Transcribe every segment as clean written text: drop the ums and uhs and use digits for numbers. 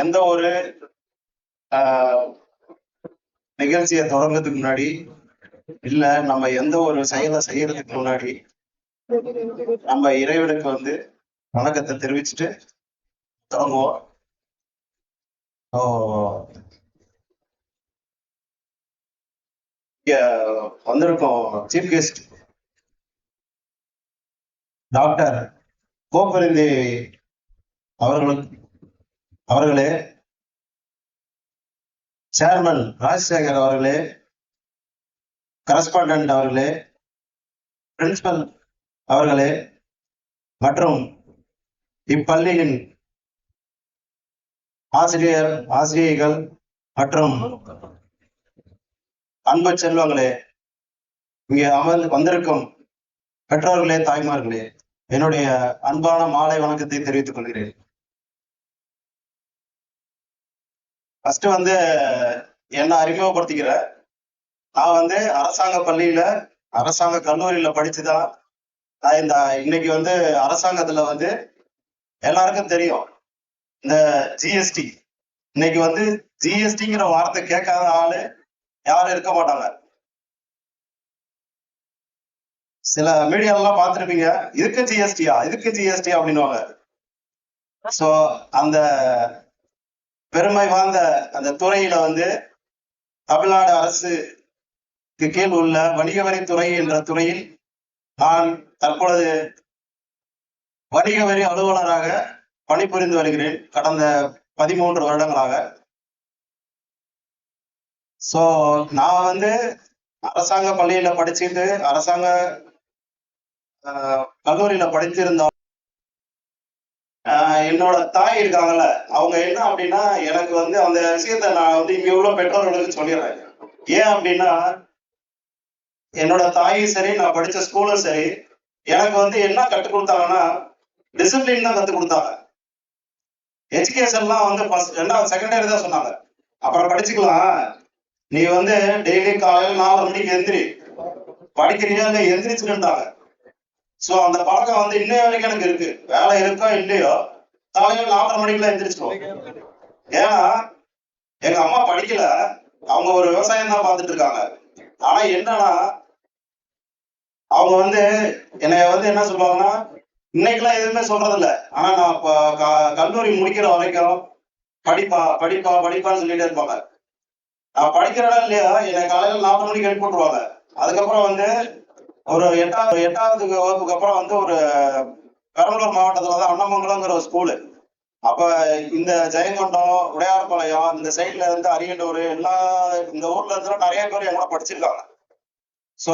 எந்த ஒரு நிகழ்ச்சியை தொடங்குறதுக்கு முன்னாடி இல்ல நம்ம எந்த ஒரு செயலை செய்யறதுக்கு முன்னாடி நம்ம இறைவனுக்கு வந்து வணக்கத்தை தெரிவிச்சுட்டு தொடங்குவோம். இங்க வந்திருக்கோம் சீஃப் கெஸ்ட் டாக்டர் கோப்பரிந்தி அவர்களே, சேர்மன் ராஜசேகர் அவர்களே, கரஸ்பாண்டன்ட் அவர்களே, பிரின்சிபல் அவர்களே மற்றும் இப்பள்ளியின் ஆசிரியர்கள் மற்றும் அன்பு செல்வங்களே, இங்கே வந்திருக்கும் பெற்றோர்களே, தாய்மார்களே, என்னுடைய அன்பான மாலை வணக்கத்தை தெரிவித்துக் கொள்கிறேன். ஃபர்ஸ்ட் வந்து என்ன அறிமுகப்படுத்திக்கிறேன். நான் வந்து அரசாங்க பள்ளியில அரசாங்க கல்லூரியில படிச்சுதான் நான் இந்த இன்னைக்கு வந்து அரசாங்கத்துல வந்து எல்லாருக்கும் தெரியும் இந்த ஜிஎஸ்டி. இன்னைக்கு வந்து ஜிஎஸ்டிங்கிற வார்த்தை கேட்காத ஆளு யாரும் இருக்க மாட்டாங்க. சில மீடியாலாம் பார்த்துருப்பீங்க, இதுக்கு ஜிஎஸ்டியா அப்படின்னுவாங்க. ஸோ அந்த பெருமை வாய்ந்த அந்த துறையில வந்து தமிழ்நாடு அரசுக்கு கீழ் உள்ள வணிக வரித்துறை என்ற துறையில் நான் தற்பொழுது வணிக வரி அலுவலராக பணிபுரிந்து வருகிறேன் கடந்த 13 வருடங்களாக. ஸோ நான் வந்து அரசாங்க பள்ளியில படிச்சுட்டு அரசாங்க கல்லூரியில படிச்சிருந்தோம். என்னோட தாய் இருக்காங்கல்ல, அவங்க என்ன அப்படின்னா எனக்கு வந்து அந்த விஷயத்த நான் வந்து இங்க உள்ள பெற்றோர்களுக்கு சொல்லிடுறேன். ஏன் அப்படின்னா என்னோட தாயும் சரி, நான் படிச்ச ஸ்கூலும் சரி, எனக்கு வந்து என்ன கற்றுக் கொடுத்தாங்கன்னா டிசிப்ளின் தான் கற்றுக் கொடுத்தாங்க. எஜுகேஷன்லாம் வந்து ரெண்டாவது செகண்டரி தான் சொன்னாங்க, அப்புறம் படிச்சுக்கலாம், நீ வந்து டெய்லி காலையில் 4 மணிக்கு எந்திரி, படிக்கிறியா இல்லை எந்திரிச்சுட்டாங்க. ஸோ அந்த பழக்கம் வந்து இன்னைய வரைக்கும் எனக்கு இருக்கு. வேலை இருக்கோ இல்லையோ காலையில் 4:30 மணிக்குலாம் எந்திரிச்சிடும். ஏன்னா எங்க அம்மா படிக்கல, அவங்க ஒரு விவசாயம் தான் பார்த்துட்டு இருக்காங்க. ஆனா என்னன்னா அவங்க வந்து என்னைய வந்து என்ன சொல்லுவாங்கன்னா, இன்னைக்கெல்லாம் எதுவுமே சொல்றது இல்லை, ஆனா நான் கல்லூரி முடிக்கிற வரைக்கும் படிப்பான்னு சொல்லிட்டே இருப்பாங்க. நான் படிக்கிறதா இல்லையா என்னை காலையில் 4 மணிக்கு எழுப்பி போட்டுருவாங்க. அதுக்கப்புறம் வந்து ஒரு எட்டாவது வகுப்புக்கு அப்புறம் வந்து ஒரு பெரம்பலூர் மாவட்டத்துல தான் அன்னமங்கலங்கிற ஒரு ஸ்கூலு. அப்ப இந்த ஜெயங்கொண்டம், உடையார்பாளையம், இந்த சைட்ல இருந்து அரியண்டூர் எல்லா இந்த ஊர்ல இருந்து நிறைய பேர் எங்களை படிச்சிருக்காங்க. ஸோ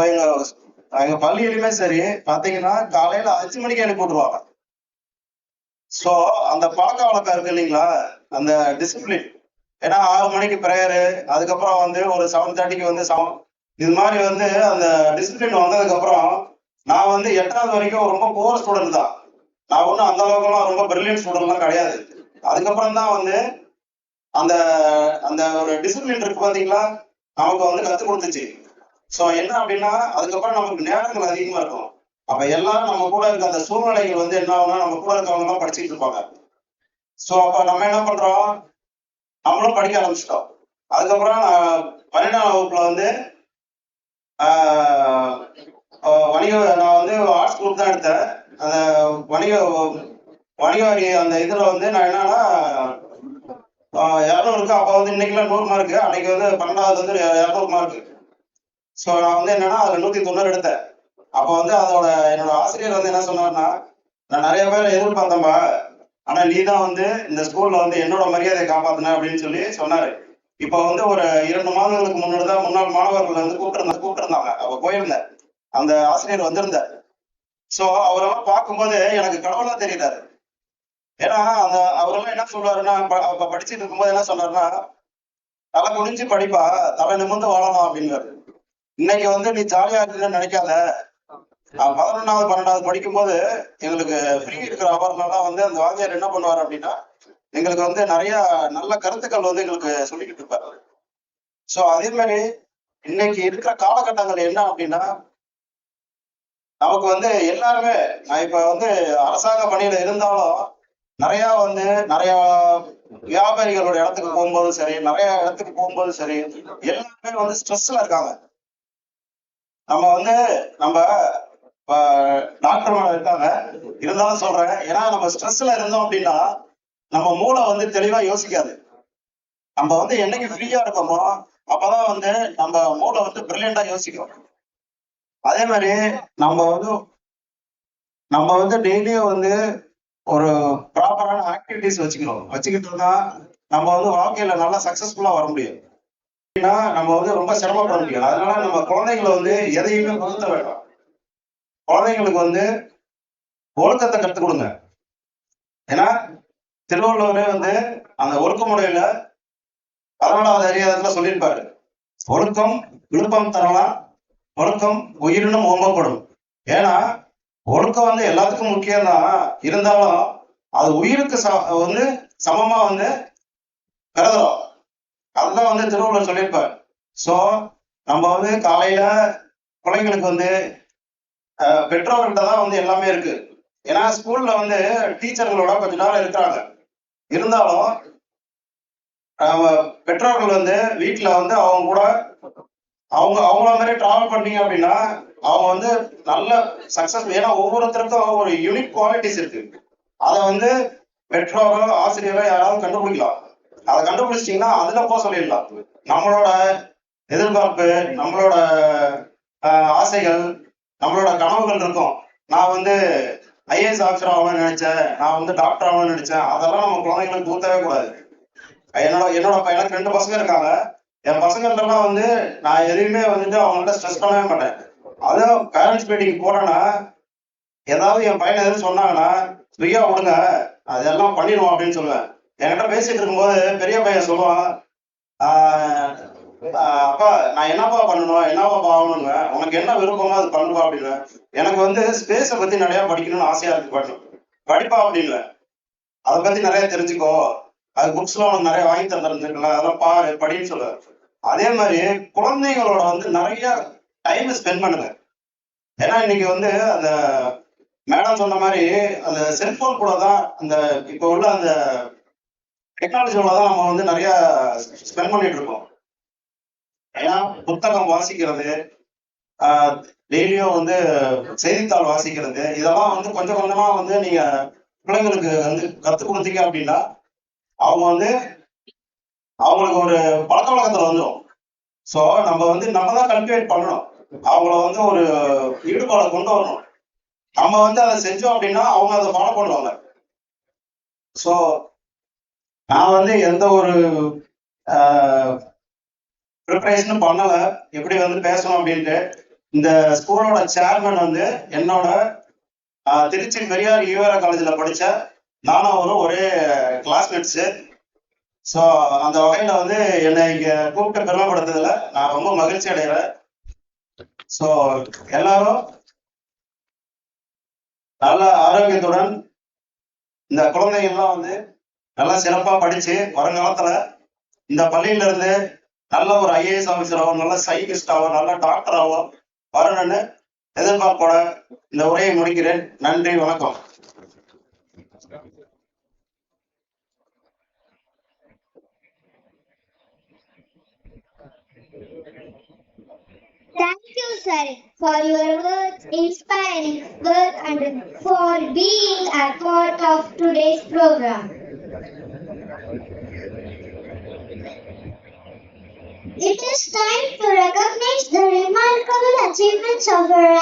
எங்க பள்ளியிலுமே சரி பாத்தீங்கன்னா காலையில 5 மணிக்கு எழுப்பி போட்டுருவாங்க. ஸோ அந்த பழக்க வழக்கம் இருக்கு இல்லைங்களா, அந்த டிசிப்ளின். ஏன்னா 6 மணிக்கு ப்ரேயரு, அதுக்கப்புறம் வந்து ஒரு 7:30க்கு வந்து இது மாதிரி வந்து அந்த டிசிப்ளின் வந்ததுக்கு அப்புறம் நான் வந்து 8வது வரைக்கும் ரொம்ப புவர் ஸ்டூடெண்ட் தான். நான் ஒன்றும் அந்த அளவுக்குலாம் ரொம்ப பிரில்லியன்ட் ஸ்டூடெண்ட்லாம் கிடையாது. அதுக்கப்புறம் தான் வந்து அந்த அந்த ஒரு டிசிப்ளின் இருக்கு பார்த்தீங்களா, நமக்கு வந்து கற்றுக் கொடுத்துச்சு. ஸோ என்ன அப்படின்னா அதுக்கப்புறம் நமக்கு நேரங்கள் அதிகமாக இருக்கும். அப்போ எல்லாரும் நம்ம கூட இருக்க அந்த சூழ்நிலைகள் வந்து என்ன ஆகும்னா நம்ம கூட இருக்கவங்கலாம் படிச்சுட்டு இருப்பாங்க. ஸோ அப்போ நம்ம என்ன பண்ணுறோம், நம்மளும் படிக்க ஆரம்பிச்சிட்டோம். அதுக்கப்புறம் நான் 12ஆம் வகுப்புல வந்து நான் வந்து ஆர்ட்ஸ் குரூப் தான் எடுத்தேன். அந்த வணிக வரி அந்த இதுல வந்து நான் என்னன்னா 200 அப்போ வந்து இன்னைக்குலாம் 100 மார்க்கு, அன்னைக்கு வந்து 12வது வந்து 200 மார்க்கு. ஸோ நான் வந்து என்னன்னா அதுல 190 எடுத்தேன். அப்போ வந்து அதோட என்னோட ஆசிரியர் வந்து என்ன சொன்னார்னா, நான் நிறைய பேர் எதிர்பார்த்தேன்பா, ஆனா நீ தான் வந்து இந்த ஸ்கூல்ல வந்து என்னோட மரியாதையை காப்பாத்தின அப்படின்னு சொல்லி சொன்னாரு. இப்போ வந்து ஒரு 2 மாதங்களுக்கு முன்னாடி தான் முன்னாள் மாணவர்கள் வந்து கூப்பிட்டுருந்தாங்க. அப்ப போயிருந்தேன், அந்த ஆசிரியர் வந்திருந்தார். ஸோ அவரெல்லாம் பார்க்கும்போது எனக்கு கடவுளா தெரியுறாரு. ஏன்னா அந்த அவரெல்லாம் என்ன சொல்றாருன்னா, அப்ப படிச்சுட்டு இருக்கும்போது என்ன சொன்னாருன்னா, தலை குனிஞ்சு படிப்பா, தலை நிமிர்ந்து வாழலாம் அப்படிங்கிறாரு. இன்னைக்கு வந்து நீ ஜாலியா இருக்குன்னு நினைக்காத. 11வது 12வது படிக்கும்போது எங்களுக்கு ஃப்ரீ இருக்கிற அவர்லாம் வந்து அந்த வாத்தியார் என்ன பண்ணுவார் அப்படின்னா, எங்களுக்கு வந்து நிறைய நல்ல கருத்துக்கள் வந்து எங்களுக்கு சொல்லிக்கிட்டு இருப்பாரு. ஸோ அதே மாதிரி இன்னைக்கு இருக்கிற காலகட்டங்கள் என்ன அப்படின்னா, நமக்கு வந்து எல்லாருமே, நான் இப்ப வந்து அரசாங்க பணியில இருந்தாலும் நிறைய வியாபாரிகளோட இடத்துக்கு போகும்போதும் சரி, நிறைய இடத்துக்கு போகும்போது சரி, எல்லாருமே ஸ்ட்ரெஸ்ல இருக்காங்க. நம்ம டாக்டர் இருக்காங்க, இருந்தாலும் சொல்றேன். ஏன்னா நம்ம ஸ்ட்ரெஸ்ல இருந்தோம் அப்படின்னா நம்ம மூளை தெளிவா யோசிக்காது. நம்ம என்னைக்கு ஃப்ரீயா இருக்கோமோ அப்பதான் நம்ம மூளை பிரில்லியண்டா யோசிக்கும். அதே மாதிரி நம்ம டெய்லியும் ஒரு ப்ராப்பரான ஆக்டிவிட்டிஸ் வச்சுக்கிட்டு இருந்தா நம்ம வாழ்க்கையில நல்லா சக்சஸ்ஃபுல்லா வர முடியும். நம்ம ரொம்ப சிரமப்பட முடியும். அதனால நம்ம குழந்தைங்களை எதையுமே புகுத்த வேண்டாம். குழந்தைங்களுக்கு ஒழுக்கத்தை கற்றுக் கொடுங்க. ஏன்னா திருவள்ளுவரே அந்த ஒழுக்க முறையில 14வது அதிகாரத்துல சொல்லியிருப்பாரு, ஒழுக்கம் விழுப்பம் தரலாம், ஒழுக்கம் உயிரினும் ஓம்பப்படும். ஏன்னா ஒழுக்கம் எல்லாத்துக்கும் முக்கியம் தான், இருந்தாலும் அது உயிருக்கு சமமா கருதுறோம். அதுதான் திருவள்ளுவர் சொல்லியிருப்பார். சோ நம்ம காலையில பிள்ளைங்களுக்கு பெற்றோர்கள்ட்ட தான் எல்லாமே இருக்கு. ஏன்னா ஸ்கூல்ல டீச்சர்களோட கொஞ்ச நேரம் இருக்கிறாங்க. இருந்தாலும் பெற்றோர்கள் வீட்டுல அவங்க கூட அவங்கள மாதிரி டிராவல் பண்ணீங்க அப்படின்னா அவங்க நல்ல சக்சஸ். ஏன்னா ஒவ்வொருத்தருக்கும் ஒரு யூனிக் குவாலிட்டிஸ் இருக்கு. அதை பெற்றோரோ ஆசிரியரோ யாராவது கண்டுபிடிக்கலாம். அதை கண்டுபிடிச்சிட்டீங்கன்னா அதுல போக சொல்லிடலாம். நம்மளோட எதிர்பார்ப்பு, நம்மளோட ஆசைகள், நம்மளோட கனவுகள் இருக்கும். நான் ஐஏஎஸ் ஆஃபீஸர் ஆகணும்னு நினைச்சேன், நான் டாக்டர் ஆகணும்னு நினைச்சேன். அதெல்லாம் நம்ம குழந்தைங்களுக்கு ஊத்தவே கூடாது. என்னோட எனக்கு 2 பசங்க இருக்காங்க. என் பசங்கள்லாம் நான் எதையுமே அவங்கள்ட்ட ஸ்ட்ரெஸ் பண்ணவே மாட்டேன். அதுவும் பேரண்ட்ஸ் மீட்டிங் போறேன்னா ஏதாவது என் பையன் எதுவும் சொன்னாங்கன்னா ஃப்ரீயா விடுங்க, அதெல்லாம் பண்ணிடுவோம் அப்படின்னு சொல்லுவேன். என்கிட்ட பேசிட்டு இருக்கும்போது பெரிய பையன் சொல்லுவான், அப்பா நான் என்னப்பா பண்ணணும், என்னப்பா ஆகணுங்க, உனக்கு என்ன விருப்பமோ அது பண்ணுவா அப்படின்னு. எனக்கு ஸ்பேஸை பத்தி நிறைய படிக்கணும்னு ஆசையா இருக்கு, படிப்பா அப்படின்னு. அதை பத்தி நிறைய தெரிஞ்சுக்கோ, அது புக்ஸ்ல உனக்கு நிறைய வாங்கி தந்துருந்துருக்கலாம், அதெல்லாம் பாரு படின்னு சொல்லுவேன். அதே மாதிரி குழந்தைங்களோட நிறைய டைம் ஸ்பெண்ட் பண்ணுங்க. ஏன்னா இன்னைக்கு அந்த மேடம் சொன்ன மாதிரி அந்த செல்போன் கூட தான், அந்த இப்போ உள்ள அந்த டெக்னாலஜியோட தான் நம்ம நிறைய ஸ்பெண்ட் பண்ணிட்டு இருக்கோம். ஏன்னா புத்தகம் வாசிக்கிறது, டெய்லியும் செய்தித்தாள் வாசிக்கிறது, இதெல்லாம் கொஞ்சம் கொஞ்சமா நீங்க பிள்ளைங்களுக்கு கற்றுக் கொடுத்தீங்க அப்படின்னா அவங்க அவங்களுக்கு ஒரு பழக்க வழக்கத்துல வந்துடும். ஸோ நம்ம தான் கல்டிவேட் பண்ணணும். அவங்கள ஒரு ஈடுபாடை கொண்டு வரணும். நம்ம அதை செஞ்சோம் அப்படின்னா அவங்க அதை ஃபாலோ பண்ணுவாங்க. ஸோ நான் எந்த ஒரு ப்ரிப்பரேஷனும் பண்ணல, எப்படி பேசணும் அப்படின்ட்டு. இந்த ஸ்கூலோட சேர்மன் என்னோட திருச்சி பெரியார் ஈவேரா காலேஜ்ல படிச்ச நானும் அவரும் ஒரே கிளாஸ்மேட்ஸு. ஸோ அந்த வகையில என்னை இங்க கூப்பிட்டு பெருமைப்படுத்துறதுல நான் ரொம்ப மகிழ்ச்சி அடைகிறேன். ஸோ எல்லாரும் நல்ல ஆரோக்கியத்துடன் இந்த குழந்தைகள்லாம் நல்லா சிறப்பா படிச்சு வருங்காலத்துல இந்த பள்ளியில இருந்து நல்ல ஒரு ஐஏஎஸ் ஆஃபீஸராகவும், நல்ல சயின்டிஸ்டாகவும், நல்ல டாக்டராகவும் வரணும்னு எதிர்பார்ப்போட இந்த உரையை முடிக்கிறேன். நன்றி, வணக்கம். Thank you, sir, for your words, inspiring words, and for being a part of today's program. It is time to recognize the remarkable achievements of our